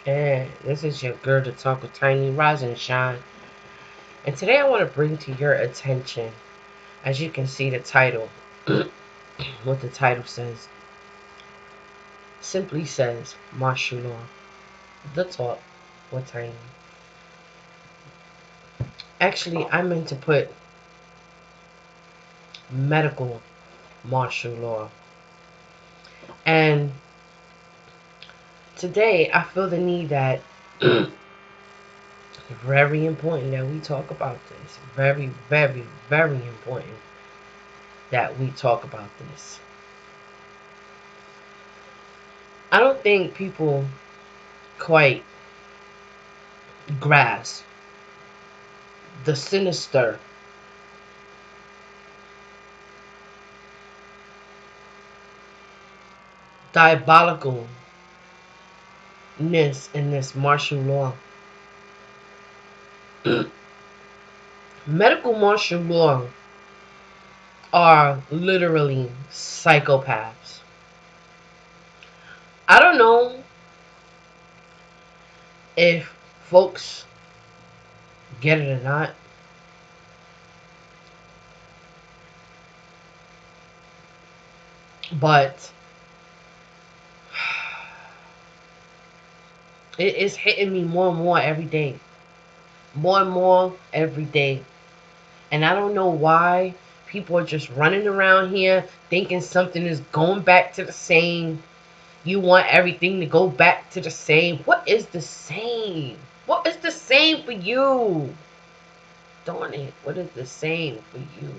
And this is your girl to talk with Tiny Rise and Shine. And today I want to bring to your attention, as you can see the title, what the title says. Simply says martial law. The talk with Tiny. Actually, I meant to put medical martial law. And today I feel the need that very important that we talk about this. Very, very, very important that we talk about this. I don't think people quite grasp the sinister diabolicalness in this martial law. Medical martial law are literally psychopaths. I don't know if folks get it or not, but it is hitting me more and more every day. More and more every day. And I don't know why people are just running around here thinking something is going back to the same. You want everything to go back to the same. What is the same? What is the same for you? Darn it. What is the same for you?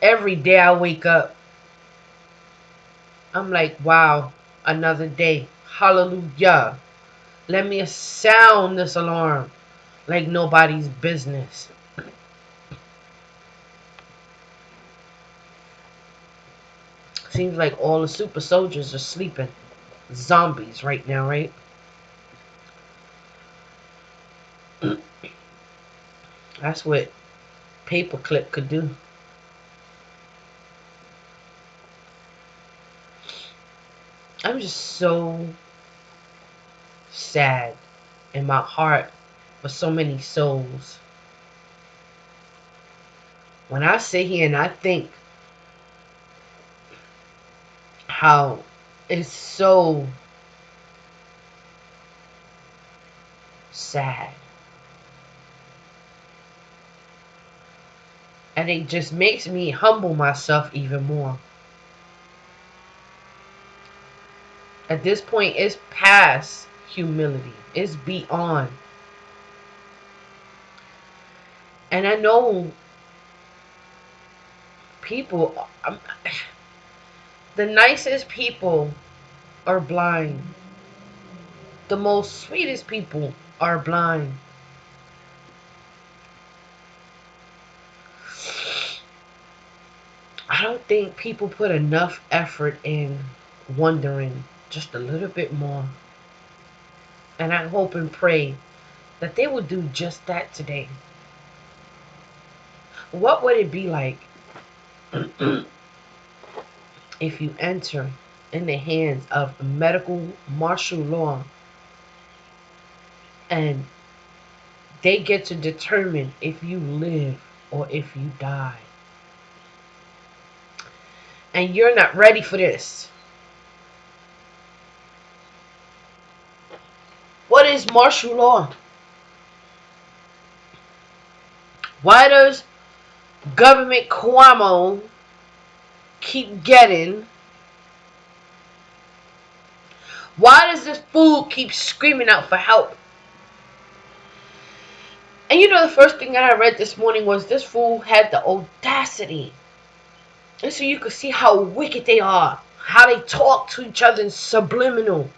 Every day I wake up, I'm like, wow, another day. Hallelujah. Let me sound this alarm like nobody's business. Seems like all the super soldiers are sleeping. Zombies right now, right? That's what Paperclip could do. I'm just so sad in my heart for so many souls. When I sit here and I think how it's so sad, and it just makes me humble myself even more. At this point, it's past humility. It's beyond. And I know people, the nicest people are blind. The most sweetest people are blind. I don't think people put enough effort in wondering just a little bit more. And I hope and pray that they will do just that today. What would it be like if you enter in the hands of medical martial law and they get to determine if you live or if you die? And you're not ready for this. What is martial law? Why does government Cuomo keep getting? Why does this fool keep screaming out for help? And you know, the first thing that I read this morning was this fool had the audacity. And so you could see how wicked they are. How they talk to each other in subliminal.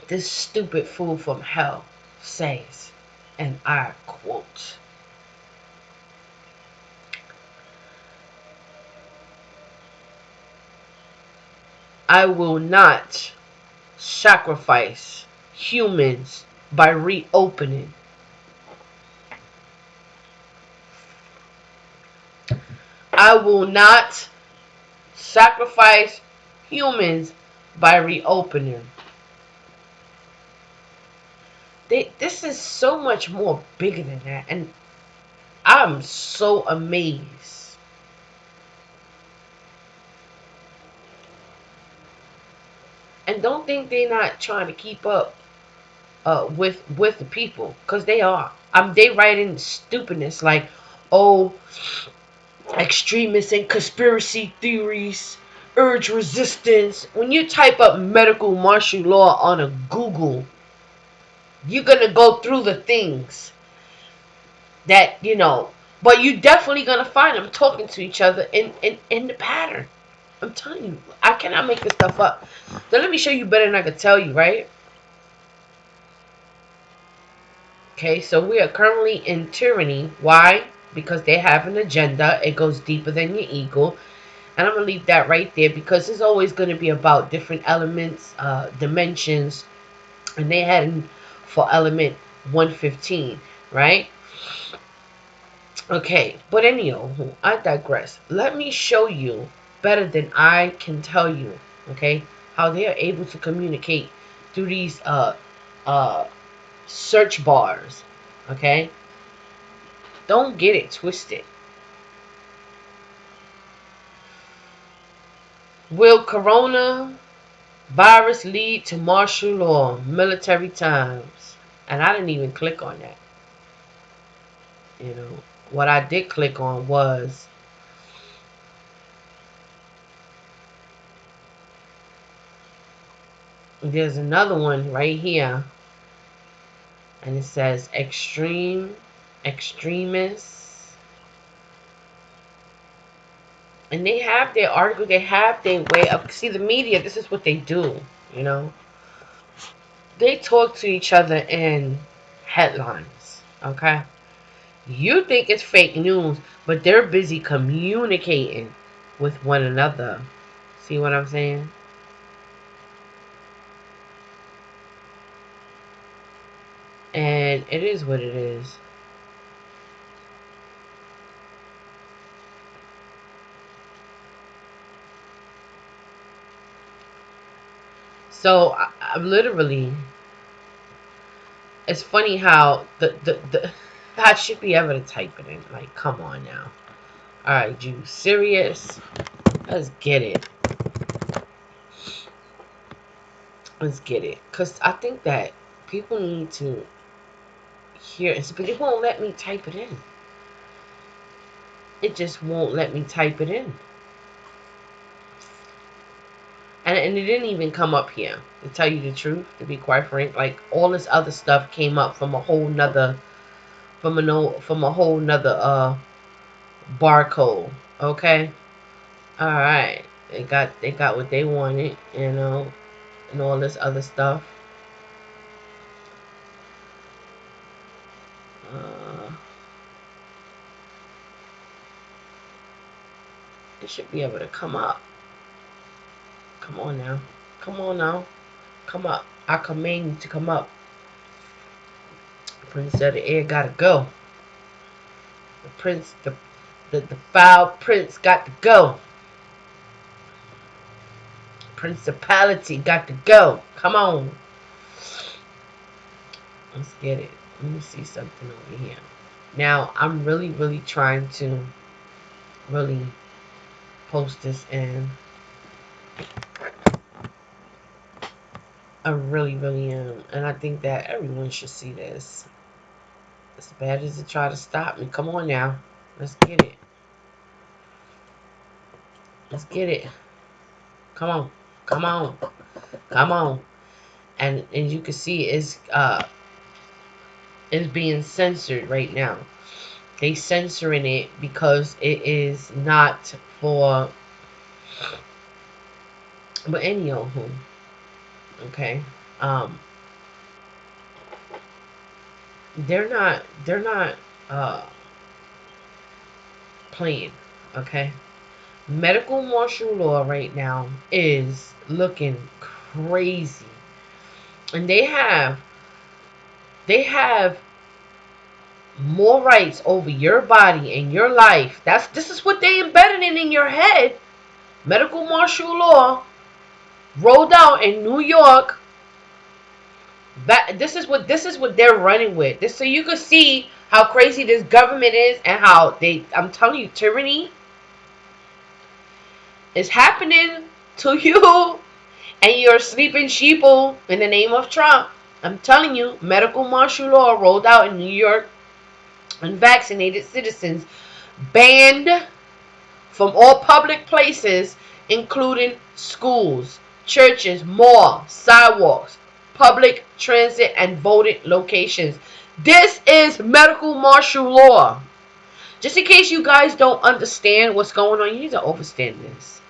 This stupid fool from hell says, and I quote, I will not sacrifice humans by reopening. I will not sacrifice humans by reopening. This is so much more bigger than that, and I'm so amazed. And don't think they're not trying to keep up with the people, because they are. They writing stupidness like, oh, extremists and conspiracy theories urge resistance. When you type up medical martial law on a Google, you're gonna go through the things that but you definitely gonna find them talking to each other in the pattern. I'm telling you, I cannot make this stuff up. So let me show you better than I could tell you, right? Okay, so we are currently in tyranny. Why? Because they have an agenda. It goes deeper than your ego. And I'm going to leave that right there, because it's always going to be about different elements, dimensions. And they had for element 115, right? Okay, but anyhow, I digress. Let me show you better than I can tell you, okay, how they are able to communicate through these uh search bars, okay? Don't get it twisted. Will corona virus lead to martial law, military times? And I didn't even click on that. You know, what I did click on was there's another one right here, and it says extremists, and they have their article, they have their way of, see, the media, this is what they do, you know. They talk to each other in headlines, okay? You think it's fake news, but they're busy communicating with one another. See what I'm saying? And it is what it is. So I'm literally, it's funny how the I should be able to type it in. Like, come on now. Alright, you serious? Let's get it. Let's get it. Because I think that people need to hear it. But it won't let me type it in. It just won't let me type it in. And it didn't even come up here, to tell you the truth, to be quite frank. Like, all this other stuff came up from a whole nother, from a whole nother barcode. Okay? Alright. They got what they wanted, and all this other stuff. Uh, it should be able to come up. Come on now. Come on now. Come up. I command you to come up. Prince of the air gotta go. The prince, the foul prince got to go. Principality got to go. Come on. Let's get it. Let me see something over here. Now, I'm really, really trying to really post this in. I really, really am. And I think that everyone should see this. As bad as it try to stop me. Come on now. Let's get it. Let's get it. Come on. Come on. Come on. And you can see it's being censored right now. They censoring it because it is not for, but anyhow, okay. They're not uh playing, okay? Medical martial law right now is looking crazy. And they have more rights over your body and your life. This is what they embedded in your head. Medical martial law. rolled out in New York. That this is what they're running with. This so you can see how crazy this government is and how they. I'm telling you, tyranny is happening to you and your sleeping sheeple in the name of Trump. I'm telling you, medical martial law rolled out in New York. Unvaccinated citizens banned from all public places, including schools, churches, malls, sidewalks, public transit, and voted locations. This is medical martial law. Just in case you guys don't understand what's going on, you need to understand this.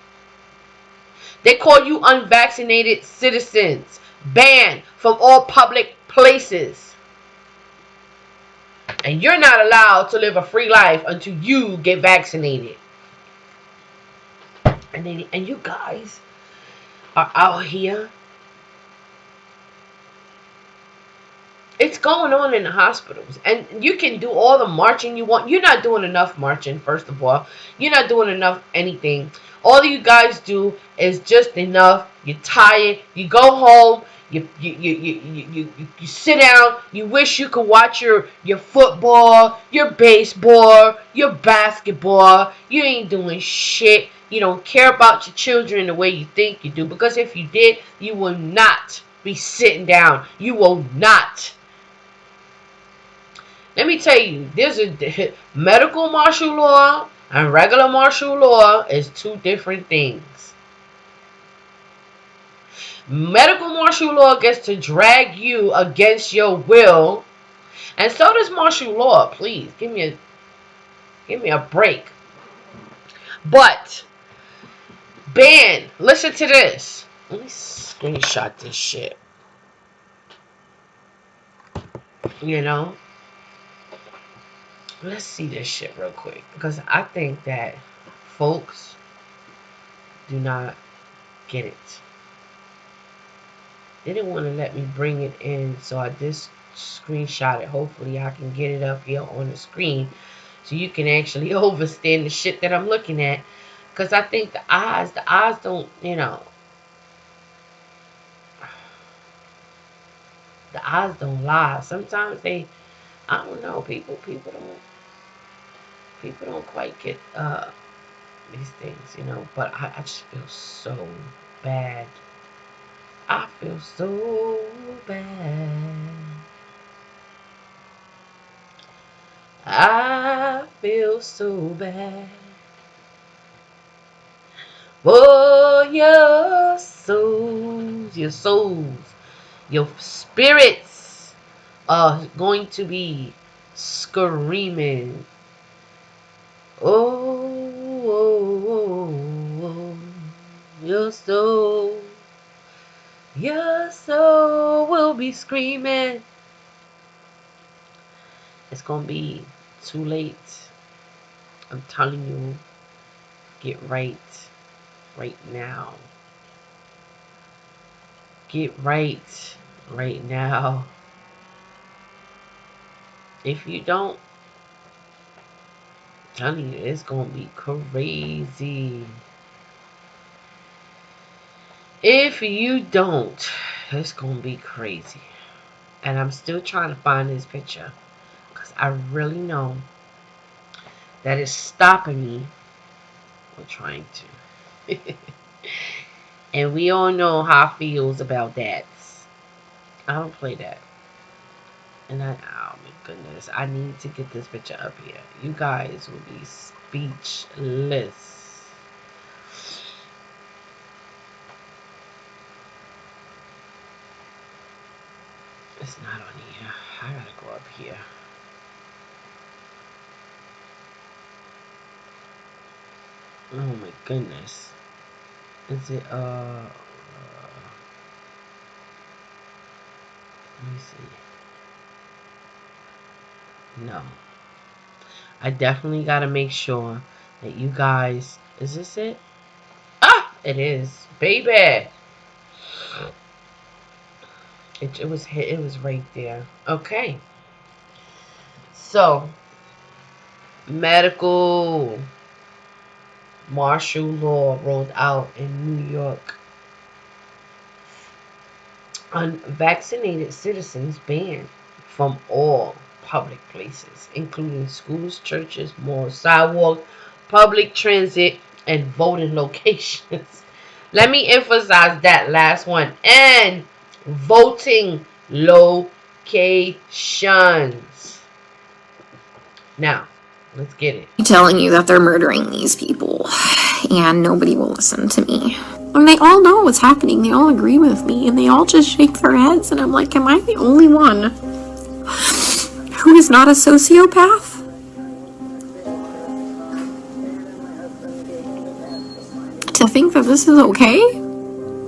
They call you unvaccinated citizens, banned from all public places. And you're not allowed to live a free life until you get vaccinated. And you guys are out here. It's going on in the hospitals. And you can do all the marching you want. You're not doing enough marching, first of all. You're not doing enough anything. All you guys do is just enough. You're tired. You go home. You sit down. You wish you could watch your football, your baseball, your basketball. You ain't doing shit. You don't care about your children the way you think you do. Because if you did, you will not be sitting down. You will not. Let me tell you, there's a medical martial law and regular martial law is two different things. Medical martial law gets to drag you against your will, and so does martial law. Please give me a break. But ban. Listen to this. Let me screenshot this shit. You know. Let's see this shit real quick because I think that folks do not get it. They didn't want to let me bring it in, so I just screenshot it. Hopefully I can get it up here on the screen so you can actually understand the shit that I'm looking at. Because I think the eyes don't, the eyes don't lie. Sometimes they, I don't know, people don't quite get these things. But I just feel so bad. I feel so bad. I feel so bad for your souls, your spirits are going to be screaming. Oh, oh, oh, oh. Your soul will be screaming. It's gonna be too late. I'm telling you, get right now. Get right now. If you don't, I'm telling you, it's gonna be crazy. If you don't, it's gonna be crazy. And I'm still trying to find this picture because I really know that it's stopping me from trying to. And we all know how I feels about that. I don't play that. And oh my goodness, I need to get this picture up here. You guys will be speechless. It's not on here. I gotta go up here. Oh my goodness. Is it let me see. No. I definitely gotta make sure that you guys, is this it? Ah, it is. Baby. It was right there. Okay. So, medical martial law rolled out in New York. Unvaccinated citizens banned from all public places, including schools, churches, malls, sidewalks, public transit, and voting locations. Let me emphasize that last one. And voting locations. Now, let's get it. Telling you that they're murdering these people, and nobody will listen to me. And they all know what's happening. They all agree with me, and they all just shake their heads. And I'm like, am I the only one who is not a sociopath? To think that this is okay?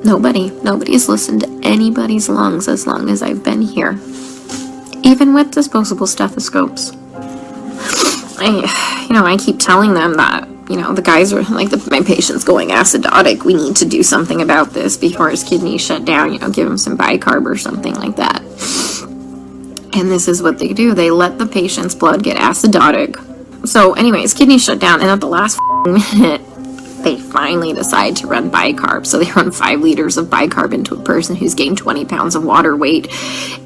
Nobody's listened to anybody's lungs as long as I've been here. Even with disposable stethoscopes. I keep telling them that, the guys are like, my patient's going acidotic. We need to do something about this before his kidneys shut down, give him some bicarb or something like that. And this is what they do. They let the patient's blood get acidotic. So anyways, kidneys shut down, and at the last minute, they finally decide to run bicarb. So they run 5 liters of bicarb into a person who's gained 20 pounds of water weight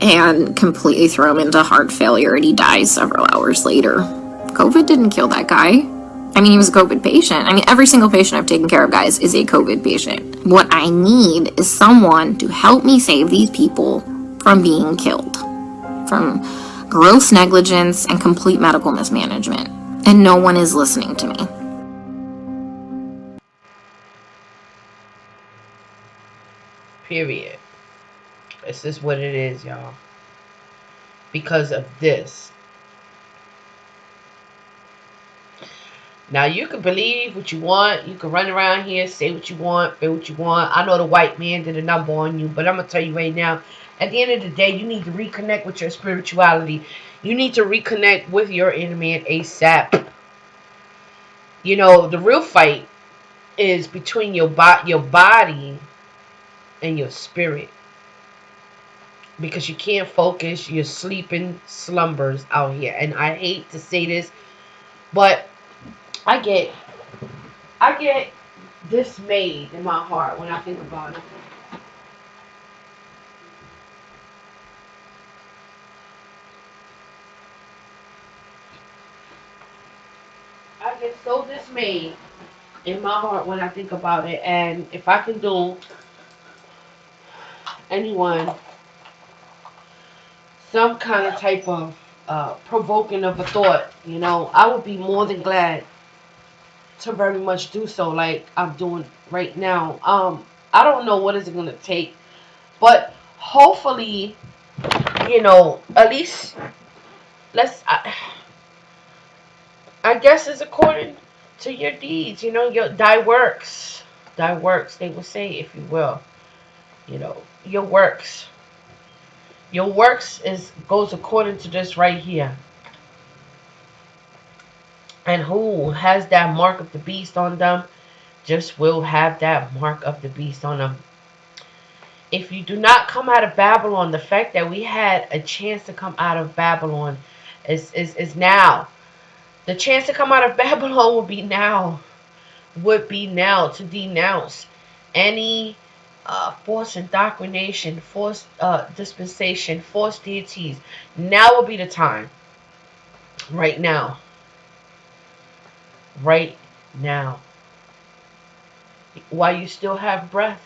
and completely throw him into heart failure, and he dies several hours later. COVID didn't kill that guy. I mean, he was a COVID patient. I mean, every single patient I've taken care of, guys, is a COVID patient. What I need is someone to help me save these people from being killed, from gross negligence and complete medical mismanagement. And no one is listening to me. Period. This is what it is, y'all. Because of this. Now, you can believe what you want. You can run around here, say what you want, feel what you want. I know the white man did a number on you, but I'm going to tell you right now, at the end of the day, you need to reconnect with your spirituality. You need to reconnect with your inner man ASAP. The real fight is between your body and your spirit. Because you can't focus. You're sleeping slumbers out here. And I hate to say this, but I get dismayed in my heart when I think about it. I get so dismayed in my heart when I think about it. And if I can do anyone some kind of type of provoking of a thought, I would be more than glad to very much do so, like I'm doing right now. I don't know what is it gonna take, but hopefully, at least let's. I guess it's according to your deeds. Your thy works. They will say, if you will, your works. Your works goes according to this right here. And who has that mark of the beast on them just will have that mark of the beast on them. If you do not come out of Babylon, the fact that we had a chance to come out of Babylon is now. The chance to come out of Babylon would be now to denounce any forced indoctrination, forced dispensation, forced deities. Now would be the time. Right now. Right now. While you still have breath.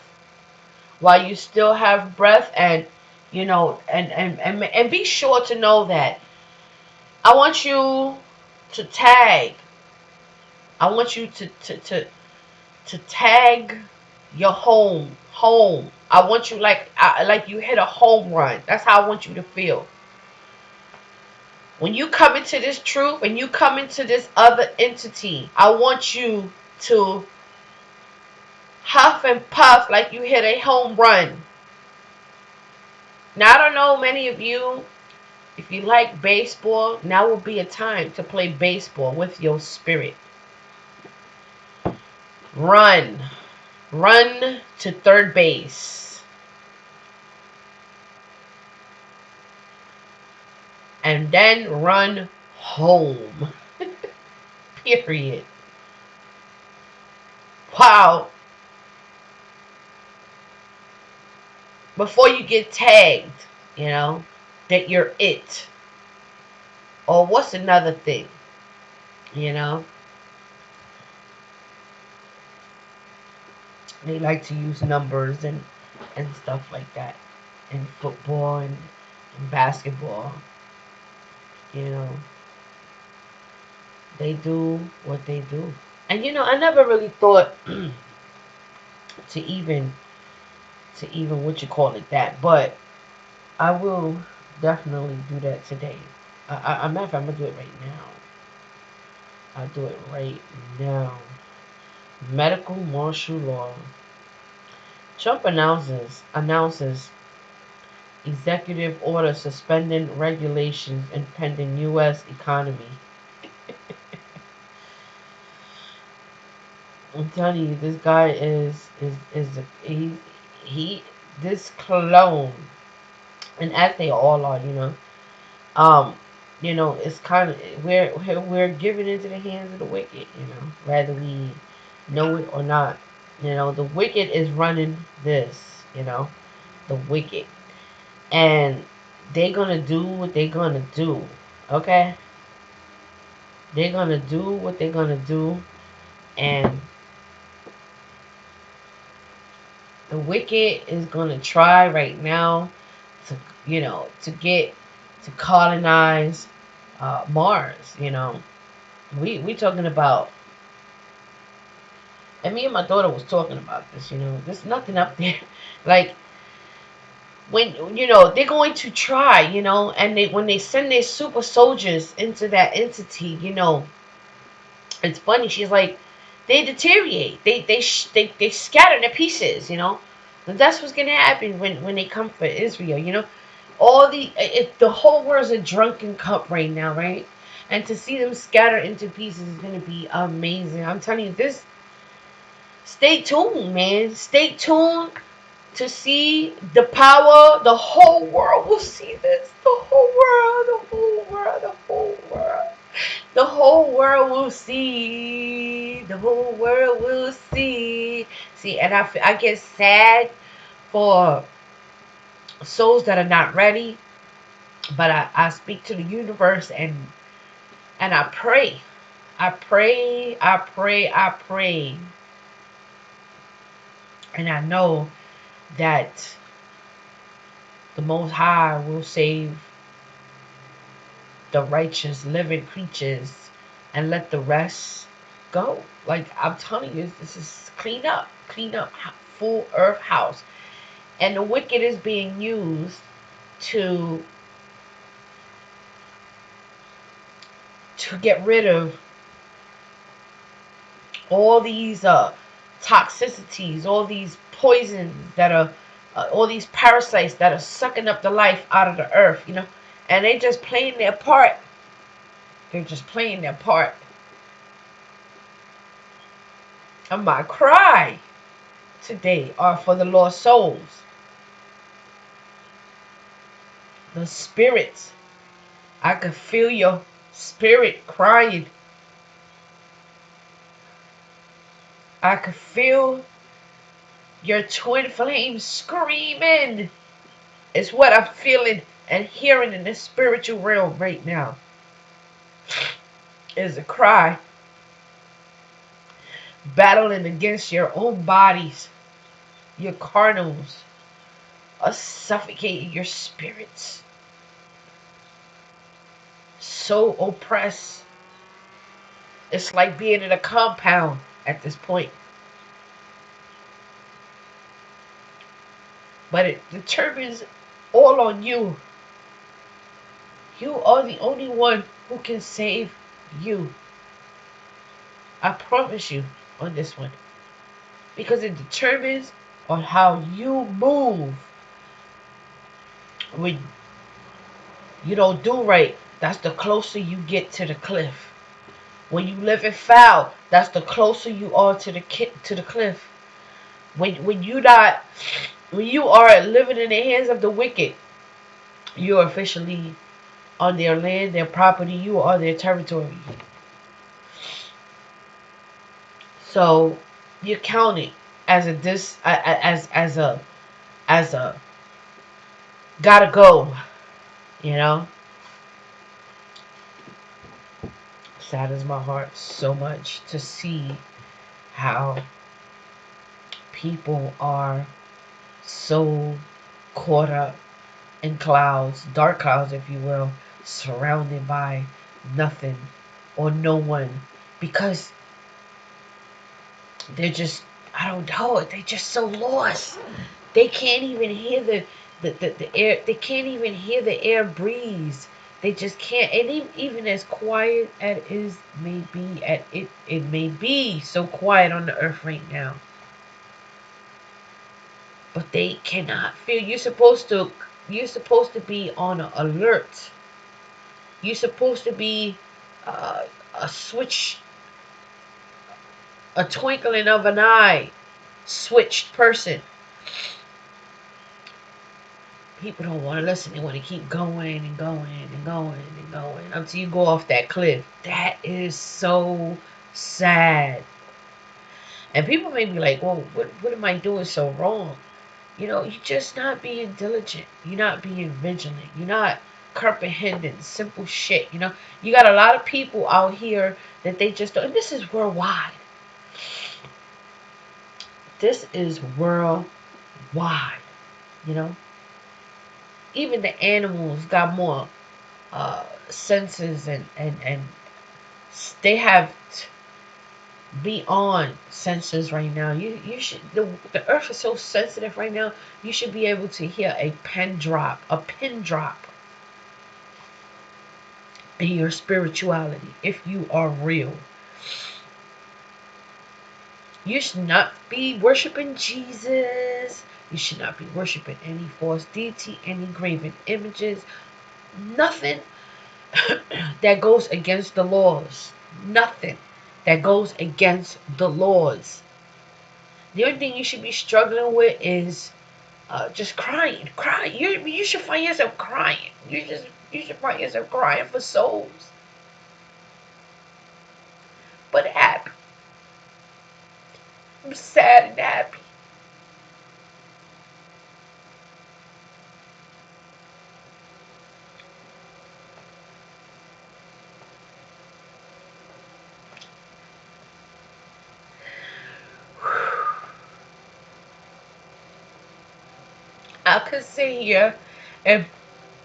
While you still have breath, and and be sure to know that I want you to tag. I want you to tag your home. I want you like you hit a home run. That's how I want you to feel. When you come into this truth and you come into this other entity, I want you to huff and puff like you hit a home run. Now, I don't know many of you, if you like baseball, now will be a time to play baseball with your spirit. Run. Run to third base. And then run home. Period. Wow. before you get tagged, you know, that you're it. Or what's another thing, you know? They like to use numbers and stuff like that in football and basketball, you know. They do what they do. And I never really thought to even what you call it that, but I will definitely do that today. Matter of fact, I'm gonna do it right now. I'll do it right now. Medical martial law. Trump announces executive order suspending regulations impending U.S. economy. I'm telling you, this guy he this clone, and as they all are, um, it's kind of we're given into the hands of the wicked, whether we know it or not. The wicked is running this, the wicked, and they're gonna do what they're gonna do. Okay, they're gonna do what they're gonna do, and the wicked is gonna try right now to to colonize Mars. We talking about, and me and my daughter was talking about this. There's nothing up there. Like, when they're going to try, and when they send their super soldiers into that entity, it's funny. She's like, they deteriorate. They scatter to pieces. And that's what's gonna happen when they come for Israel. All if the whole world's a drunken cup right now, right? And to see them scatter into pieces is gonna be amazing. I'm telling you this. Stay tuned, man. Stay tuned to see the power. The whole world will see this. The whole world. The whole world. The whole world. The whole world will see. The whole world will see. See, and I get sad for souls that are not ready. But I speak to the universe, and I pray. I pray. I pray. I pray. And I know that the Most High will save the righteous living creatures and let the rest go. Like, I'm telling you, this is clean up, full earth house. And the wicked is being used to get rid of all these toxicities, all these poisons that are, all these parasites that are sucking up the life out of the earth, and they just playing their part. They're just playing their part. And my cry today are for the lost souls, the spirits. I could feel your spirit crying. I could feel your twin flames screaming. It's what I'm feeling and hearing in the spiritual realm right now. Is a cry. Battling against your own bodies. Your carnals are suffocating your spirits. So oppressed. It's like being in a compound at this point. But it determines all on you. You are the only one who can save you. I promise you on this one. Because it determines on how you move. When you don't do right, that's the closer you get to the cliff. When you live in foul, that's the closer you are to the cliff. When you are living in the hands of the wicked, you are officially on their land, their property. You are their territory. So you're counted as a gotta go, you know. Saddens my heart so much to see how people are so caught up in clouds, dark clouds, if you will, surrounded by nothing or no one, because they're just, I don't know, they're just so lost. They can't even hear the air. They can't even hear the air breeze. They just can't. And even as quiet as it may be, it may be so quiet on the earth right now, but they cannot feel. You're supposed to be on alert. You're supposed to be a switch, a twinkling of an eye, switched person. People don't want to listen. They want to keep going and going and going and going until you go off that cliff. That is so sad. And people may be like, well, what am I doing so wrong? You know, you're just not being diligent. You're not being vigilant. You're not comprehending simple shit. You know, you got a lot of people out here that they just don't. And this is worldwide. This is worldwide. You know, even the animals got more senses and they have beyond senses right now. You should, the earth is so sensitive right now. You should be able to hear a pin drop in your spirituality if you are real. You should not be worshiping Jesus. You should not be worshiping any false deity, any graven images, nothing that goes against the laws. Nothing that goes against the laws. The only thing you should be struggling with is just crying. You should find yourself crying. You should find yourself crying for souls. But happy. I'm sad and happy. I could sit here and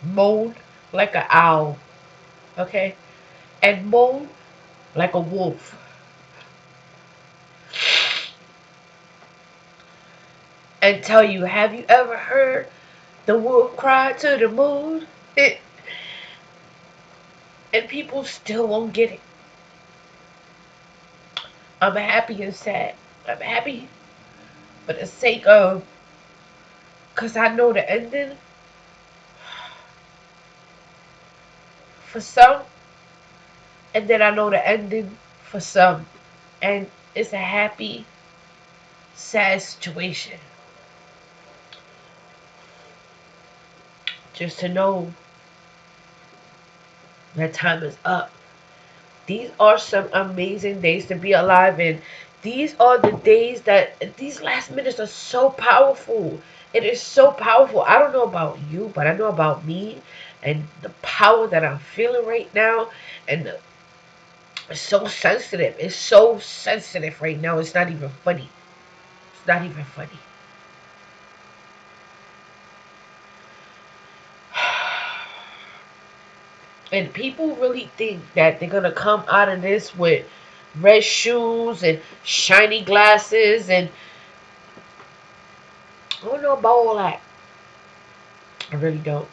moan like an owl, okay? And moan like a wolf. And tell you, have you ever heard the wolf cry to the moon? And people still won't get it. I'm happy and sad. I'm happy for the sake of, because I know the ending for some, and then I know the ending for some. And it's a happy, sad situation. Just to know that time is up. These are some amazing days to be alive in. These are the days that these last minutes are so powerful. It is so powerful. I don't know about you, but I know about me and the power that I'm feeling right now. And it's so sensitive. It's so sensitive right now. It's not even funny. It's not even funny. And people really think that they're gonna come out of this with red shoes and shiny glasses, and I don't know about all that. I really don't.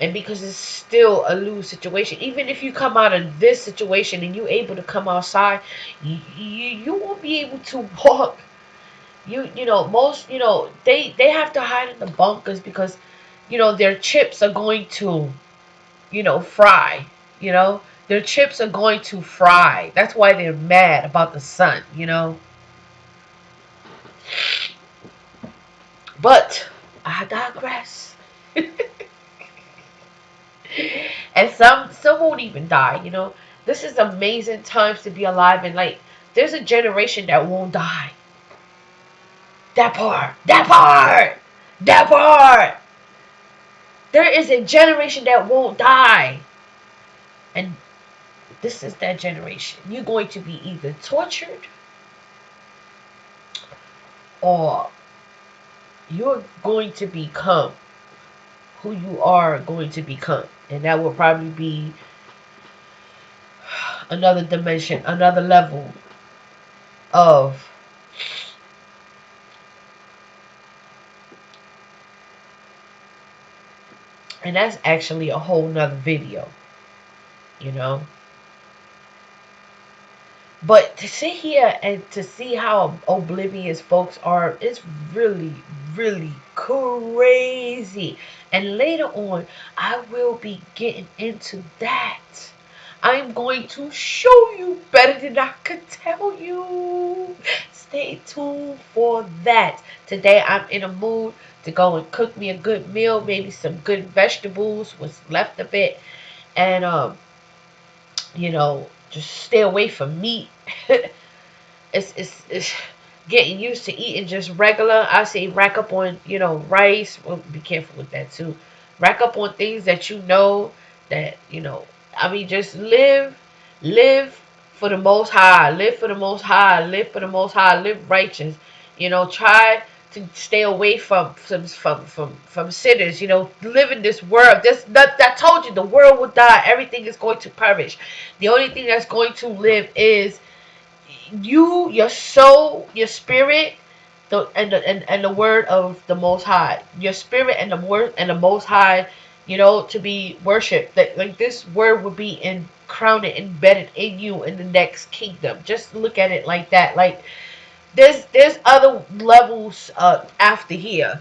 And because it's still a lose situation, even if you come out of this situation and you're able to come outside, you won't be able to walk. Most they have to hide in the bunkers because their chips are going to fry. Their chips are going to fry. That's why they're mad about the sun. But I digress. And some won't even die. This is amazing times to be alive, and like there's a generation that won't die. That part. Never! There is a generation that won't die. And this is that generation. You're going to be either tortured or you're going to become who you are going to become. And that will probably be another dimension, another level of and that's actually a whole nother video, you know. But to sit here and to see how oblivious folks are, it's really, really crazy. And later on, I will be getting into that. I'm going to show you better than I could tell you. Stay tuned for that. Today, I'm in a mood to go and cook me a good meal, maybe some good vegetables, what's left of it, and just stay away from meat. It's getting used to eating just regular. I say rack up on rice. Well, be careful with that too. Rack up on things that that I mean, just live for the Most High. Live for the Most High. Live for the Most High. Live righteous. Try to stay away from sinners. Live in this world. I told you the world will die. Everything is going to perish. The only thing that's going to live is you, your soul, your spirit, and the word of the Most High. Your spirit and the word and the Most High, to be worshipped. Like this word will be crowned and embedded in you in the next kingdom. Just look at it like that. Like there's other levels after here.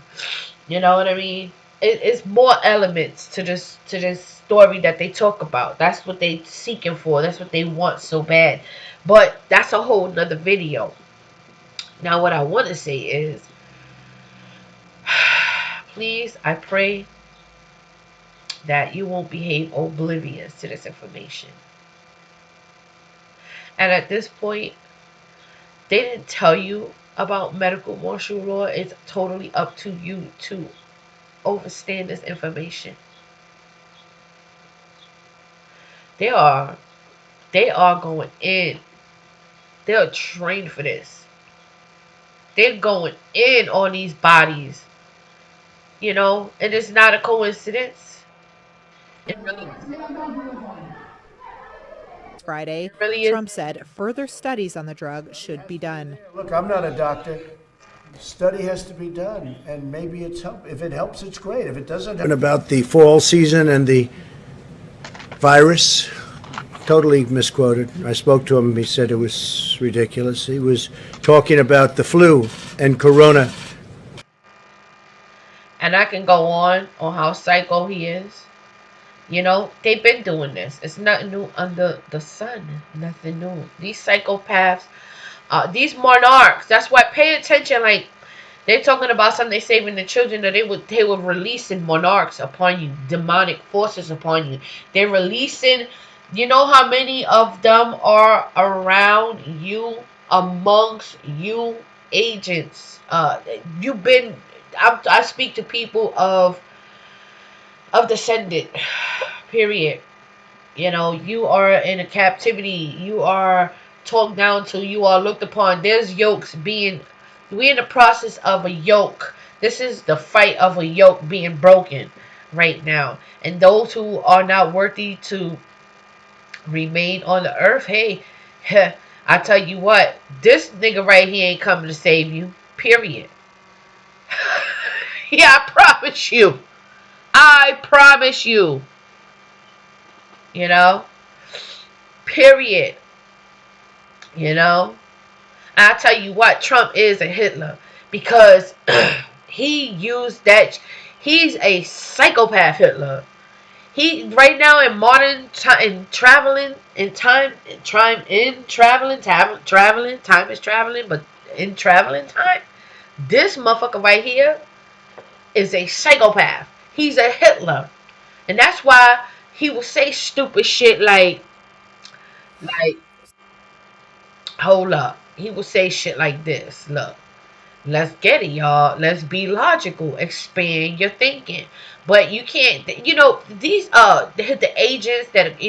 You know what I mean? It's more elements to this story that they talk about. That's what they seeking for. That's what they want so bad. But that's a whole nother video. Now what I want to say is, please, I pray that you won't behave oblivious to this information. And at this point, they didn't tell you about medical martial law. It's totally up to you to understand this information. They are going in. They're trained for this. They're going in on these bodies, and it's not a coincidence. It really, Friday, it really is. Trump said further studies on the drug should be done. Look, I'm not a doctor. Study has to be done, and maybe if it helps, it's great. If it doesn't, about the fall season and the virus, totally misquoted. I spoke to him. He said it was ridiculous. He was talking about the flu and corona. And I can go on how psycho he is. They've been doing this. It's nothing new under the sun. Nothing new. These psychopaths, these monarchs. That's why pay attention. Like they're talking about something. They saving the children. That they were releasing monarchs upon you, demonic forces upon you. They're releasing. You know how many of them are around you, amongst you, agents. You've been. I speak to people of descendant. Period. You are in a captivity. You are talked down to. You are looked upon. There's yokes being. We're in the process of a yoke. This is the fight of a yoke being broken right now. And those who are not worthy to remain on the earth, hey, I tell you what, this nigga right here ain't coming to save you. Period. Yeah, I promise you. I promise you. Period. I tell you what, Trump is a Hitler because he used that. He's a psychopath Hitler. He right now in modern time, traveling in time, time in traveling, time is traveling, but in traveling time, this motherfucker right here is a psychopath. He's a Hitler, and that's why he will say stupid shit like, hold up. He will say shit like this. Look, Let's get it, y'all. Let's be logical. Expand your thinking. But you can't, these the agents that,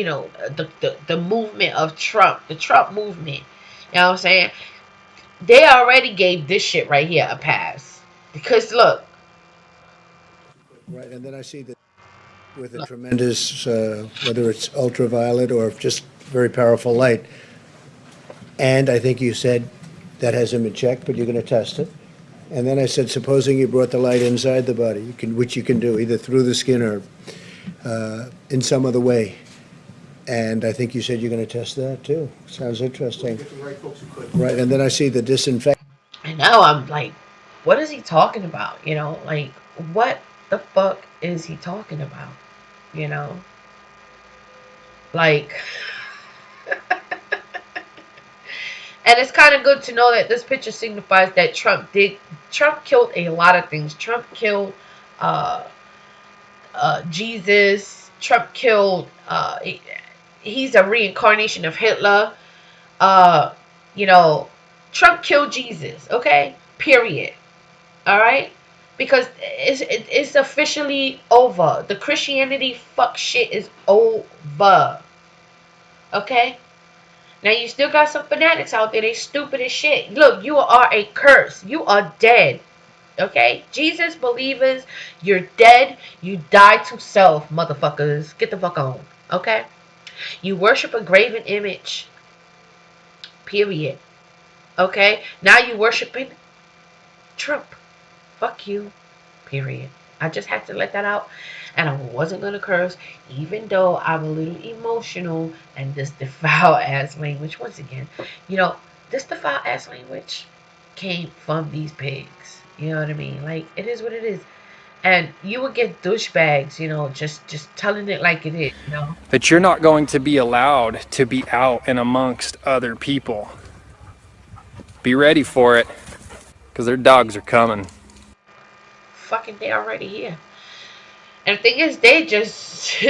the movement of Trump, the Trump movement, you know what I'm saying? They already gave this shit right here a pass. Because look, Right, and then I see that with a tremendous, whether it's ultraviolet or just very powerful light. And I think you said that hasn't been checked, but you're going to test it. And then I said, supposing you brought the light inside the body, which you can do either through the skin or in some other way. And I think you said you're going to test that too. Sounds interesting. Right, and then I see the disinfect. and now I'm like, what is he talking about? Like, what the fuck is he talking about? You know? Like, and it's kind of good to know that this picture signifies that Trump killed a lot of things. Trump killed uh, Jesus. Trump killed, he's a reincarnation of Hitler. Uh, you know, Trump killed Jesus, okay? Period. All right? Because it's officially over. The Christianity fuck shit is over. Okay? Now you still got some fanatics out there. They stupid as shit. Look, you are a curse. You are dead. Okay? Jesus believers, you're dead. You die to self, motherfuckers. Get the fuck on. Okay? You worship a graven image. Period. Okay? Now you worshiping Trump. Fuck you. Period. I just had to let that out. And I wasn't going to curse, even though I'm a little emotional. And this foul ass language, once again, this foul ass language came from these pigs. You know what I mean? Like, it is what it is. And you would get douchebags, just telling it like it is. That you're not going to be allowed to be out and amongst other people. Be ready for it, because their dogs are coming. Fucking, they already here. And the thing is, they just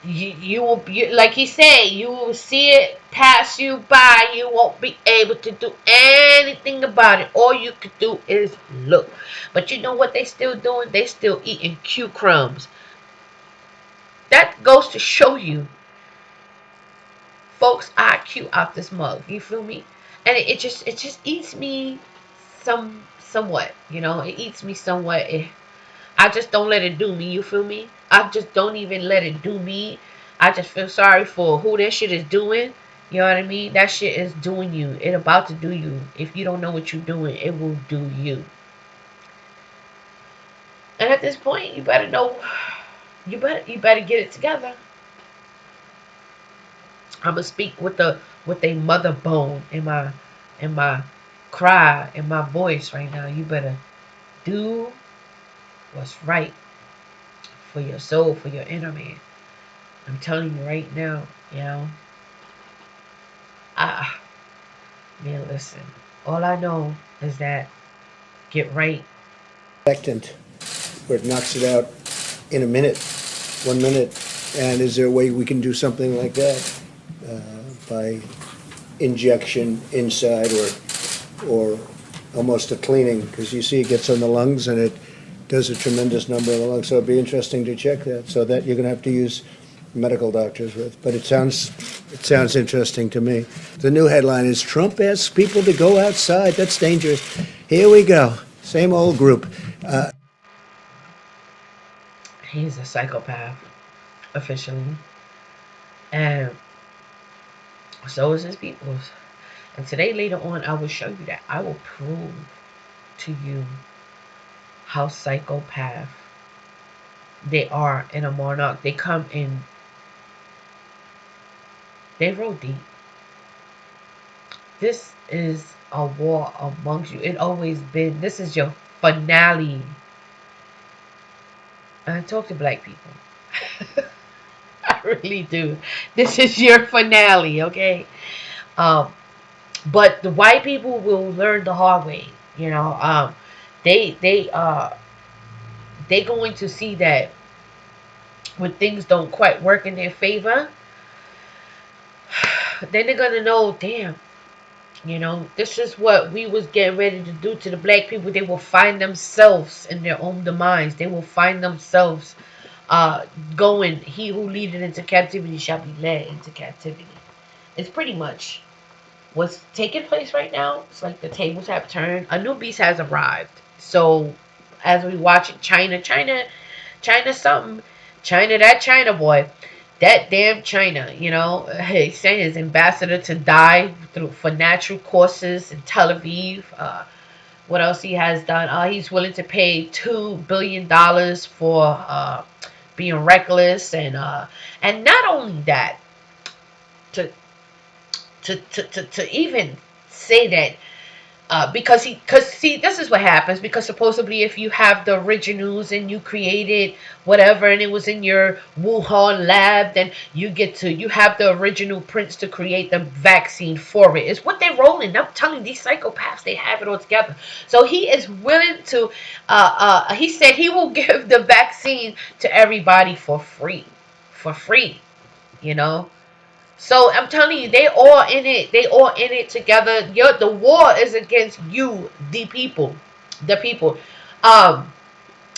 you will, like he said, you will see it pass you by. You won't be able to do anything about it. All you could do is look. But you know what they still doing? They still eating Q crumbs. That goes to show you, folks, IQ out this mug. You feel me? And it just eats me somewhat. It eats me somewhat. I just don't let it do me, you feel me? I just don't even let it do me. I just feel sorry for who that shit is doing. You know what I mean? That shit is doing you. It about to do you. If you don't know what you're doing, it will do you. And at this point, you better know. You better get it together. I'ma speak with a mother bone in my cry, in my voice right now. You better do what's right for your soul, for your inner man. I'm telling you right now, man, listen. All I know is that get right. Expectant, where it knocks it out in a minute, 1 minute. And is there a way we can do something like that by injection inside or almost a cleaning? Because you see it gets on the lungs and it does a tremendous number of the lungs. So it'd be interesting to check that. So that you're going to have to use medical doctors with. But it sounds interesting to me. The new headline is Trump asks people to go outside. That's dangerous. Here we go. Same old group. He's a psychopath, officially. And so is his peoples. And today, later on, I will show you that. I will prove to you how psychopath they are in a monarch. They come in, they roll deep. This is a war amongst you. It always been. This is your finale. I talk to black people. I really do. This is your finale, okay? But the white people will learn the hard way. They going to see that when things don't quite work in their favor, then they're gonna know, damn, You know, this is what we was getting ready to do to the black people. They will find themselves in their own demise. They will find themselves uh going, he who leadeth into captivity shall be led into captivity. It's pretty much what's taking place right now. It's like the tables have turned. A new beast has arrived. So as we watch it, China something. China, that China boy. That damn China, you know, he sent his ambassador to die through for natural causes in Tel Aviv. What else he has done? He's willing to pay $2 billion for being reckless, and not only that, to to even say that because see, this is what happens, because supposedly if you have the originals and you created whatever and it was in your Wuhan lab, then you have the original prints to create the vaccine for it. It's what they're rolling. I'm telling you, these psychopaths, they have it all together. So he is willing to he said he will give the vaccine to everybody for free, you know. So I'm telling you, they all in it. They all in it together. The war is against you, the people, the people. Um,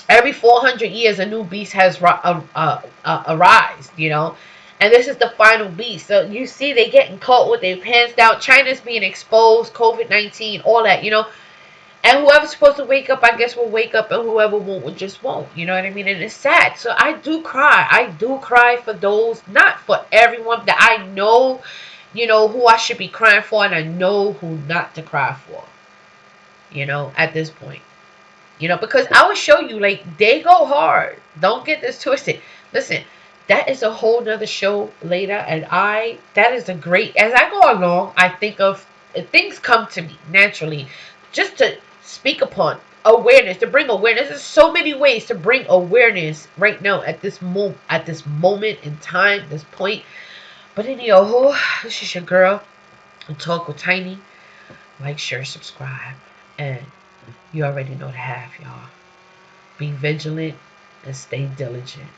every 400 years, a new beast has arise. You know, and this is the final beast. So you see, they getting caught with their pants down. China's being exposed. COVID-19, all that. You know, and whoever's supposed to wake up, I guess, will wake up, and whoever won't, just won't. You know what I mean? And it's sad. So I do cry. I do cry for those, not for everyone that I know, you know, who I should be crying for, and I know who not to cry for, you know, at this point. You know, because I will show you, like, they go hard. Don't get this twisted. Listen, that is a whole nother show later, and that is a great, as I go along, I think of, things come to me naturally, just to speak upon awareness, to bring awareness. There's so many ways to bring awareness right now at this moment in time, this point. But anyhow, this is your girl, and Talk with Tiny. Like, share, subscribe, and you already know the half, y'all. Be vigilant and stay diligent.